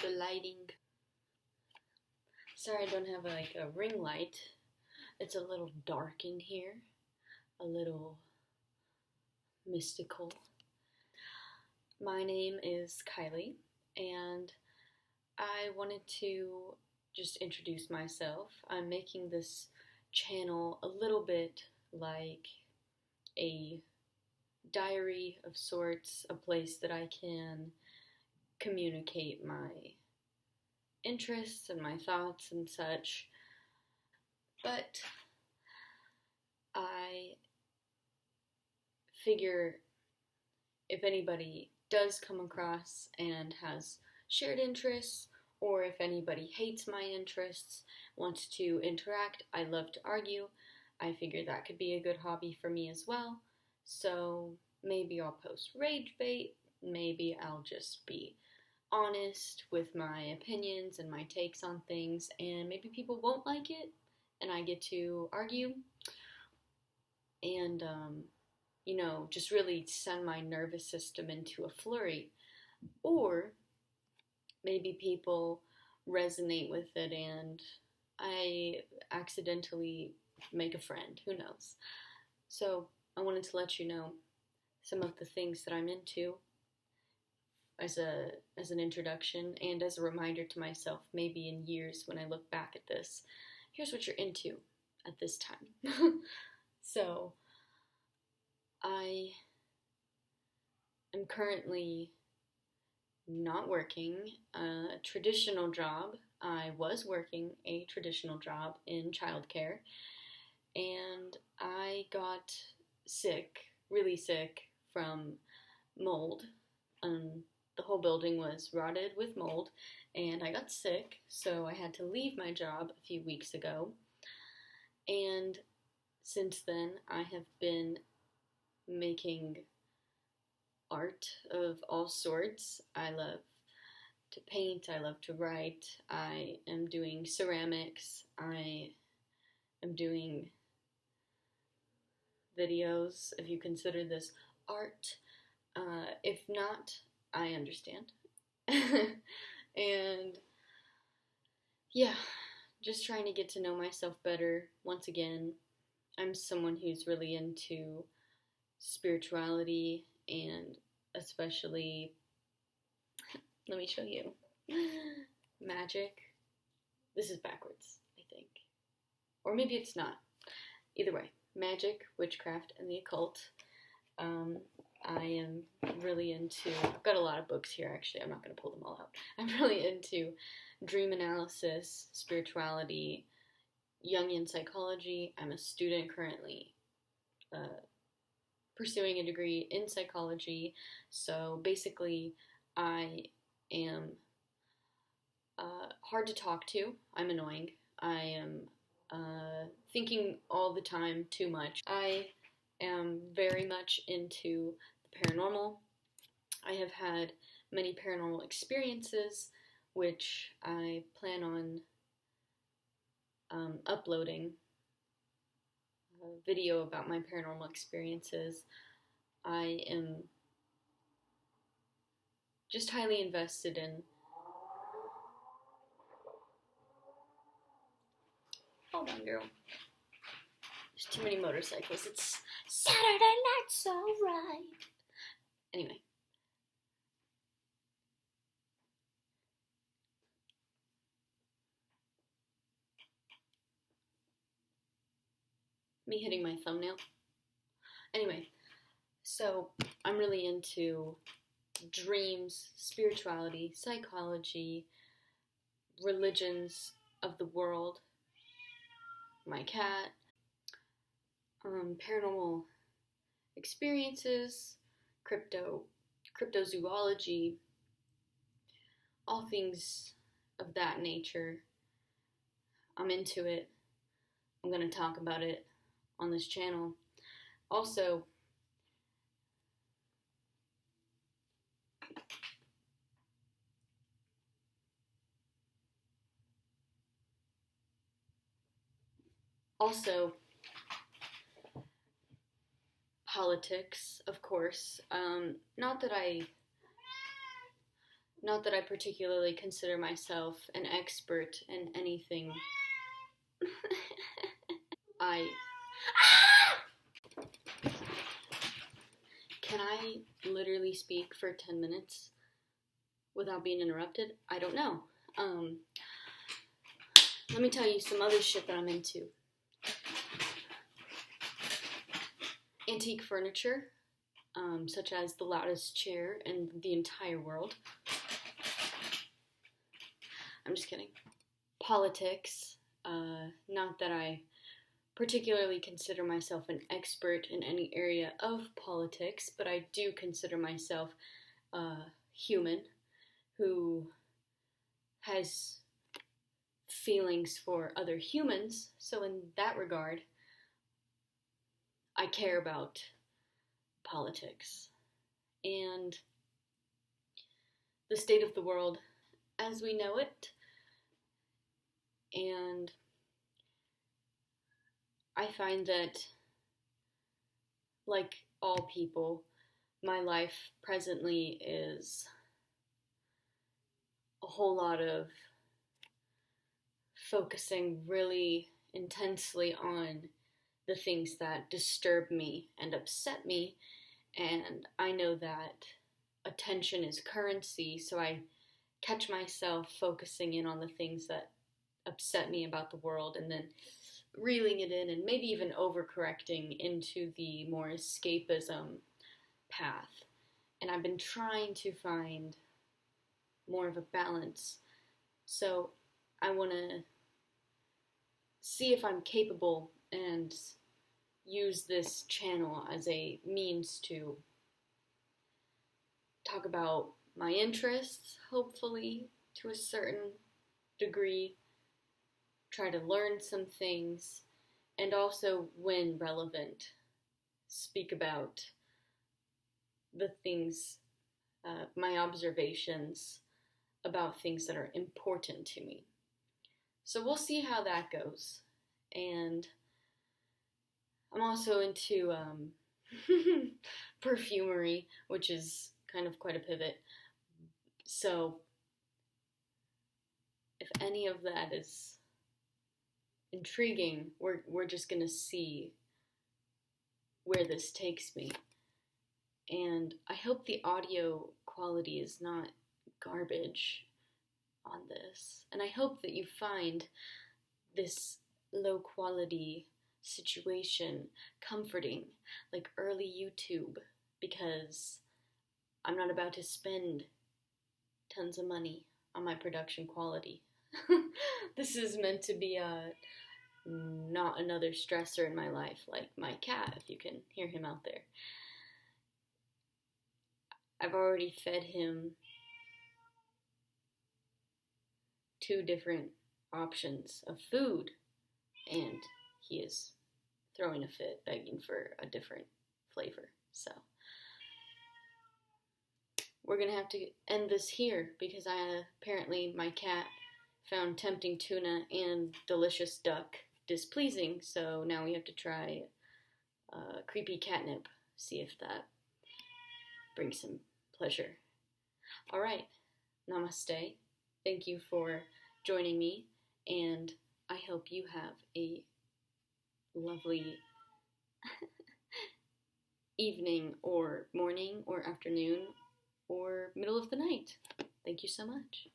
the lighting. Sorry I don't have like a ring light. It's a little dark in here, a little mystical. My name is Kylie, and I wanted to just introduce myself. I'm making this channel a little bit like a diary of sorts, a place that I can communicate my interests and my thoughts and such. But I figure if anybody does come across and has shared interests, or if anybody hates my interests, wants to interact, I love to argue, I figure that could be a good hobby for me as well. So maybe I'll post rage bait, maybe I'll just be honest with my opinions and my takes on things, and maybe people won't like it, and I get to argue, and just really send my nervous system into a flurry. Or maybe people resonate with it and I accidentally make a friend, who knows. So I wanted to let you know some of the things that I'm into as an introduction, and as a reminder to myself, maybe in years when I look back at this, here's what you're into at this time. So I am currently not working a traditional job. I was working a traditional job in childcare, and I got sick, really sick, from mold. The whole building was rotted with mold, and I got sick, so I had to leave my job a few weeks ago. And since then, I have been making art of all sorts. I love to paint, I love to write, I am doing ceramics, I am doing videos, if you consider this art. If not, I understand. And yeah, just trying to get to know myself better. Once again, I'm someone who's really into spirituality, and especially, let me show you, magic. This is backwards, I think. Or maybe it's not. Either way, magic, witchcraft, and the occult. I am really into, I've got a lot of books here actually, I'm not going to pull them all out. I'm really into dream analysis, spirituality, Jungian psychology. I'm a student currently pursuing a degree in psychology, so basically I am hard to talk to. I'm annoying. I am thinking all the time too much. I am very much into the paranormal. I have had many paranormal experiences, which I plan on uploading a video about my paranormal experiences. I am just highly invested in hold on, girl. There's too many motorcycles. It's Saturday night, so right. Anyway. Me hitting my thumbnail. Anyway, so I'm really into dreams, spirituality, psychology, religions of the world, my cat, paranormal experiences, cryptozoology, all things of that nature. I'm into it. I'm going to talk about it on this channel. Also, politics, of course. Not that I Not that I particularly consider myself an expert in anything. I. Can I literally speak for 10 minutes without being interrupted? I don't know. Let me tell you some other shit that I'm into. Antique furniture, such as the loudest chair in the entire world. I'm just kidding. Politics. Not that I particularly consider myself an expert in any area of politics, but I do consider myself a human who has feelings for other humans. So in that regard, I care about politics and the state of the world as we know it. And I find that, like all people, my life presently is a whole lot of focusing really intensely on the things that disturb me and upset me. And I know that attention is currency, so I catch myself focusing in on the things that upset me about the world and then reeling it in and maybe even overcorrecting into the more escapism path. And I've been trying to find more of a balance. So I want to see if I'm capable and use this channel as a means to talk about my interests, hopefully, to a certain degree, try to learn some things, and also, when relevant, speak about the things, my observations about things that are important to me. So we'll see how that goes. And I'm also into perfumery, which is kind of quite a pivot. So if any of that is intriguing, we're just gonna see where this takes me. And I hope the audio quality is not garbage on this. And I hope that you find this low quality situation comforting, like early YouTube, because I'm not about to spend tons of money on my production quality. This is meant to be not another stressor in my life, like my cat, if you can hear him out there. I've already fed him 2 different options of food, and he is throwing a fit, begging for a different flavor. So we're gonna have to end this here because apparently my cat found tempting tuna and delicious duck displeasing. So now we have to try creepy catnip, see if that brings some pleasure. All right, namaste. Thank you for joining me, and I hope you have a lovely evening or morning or afternoon or middle of the night. Thank you so much.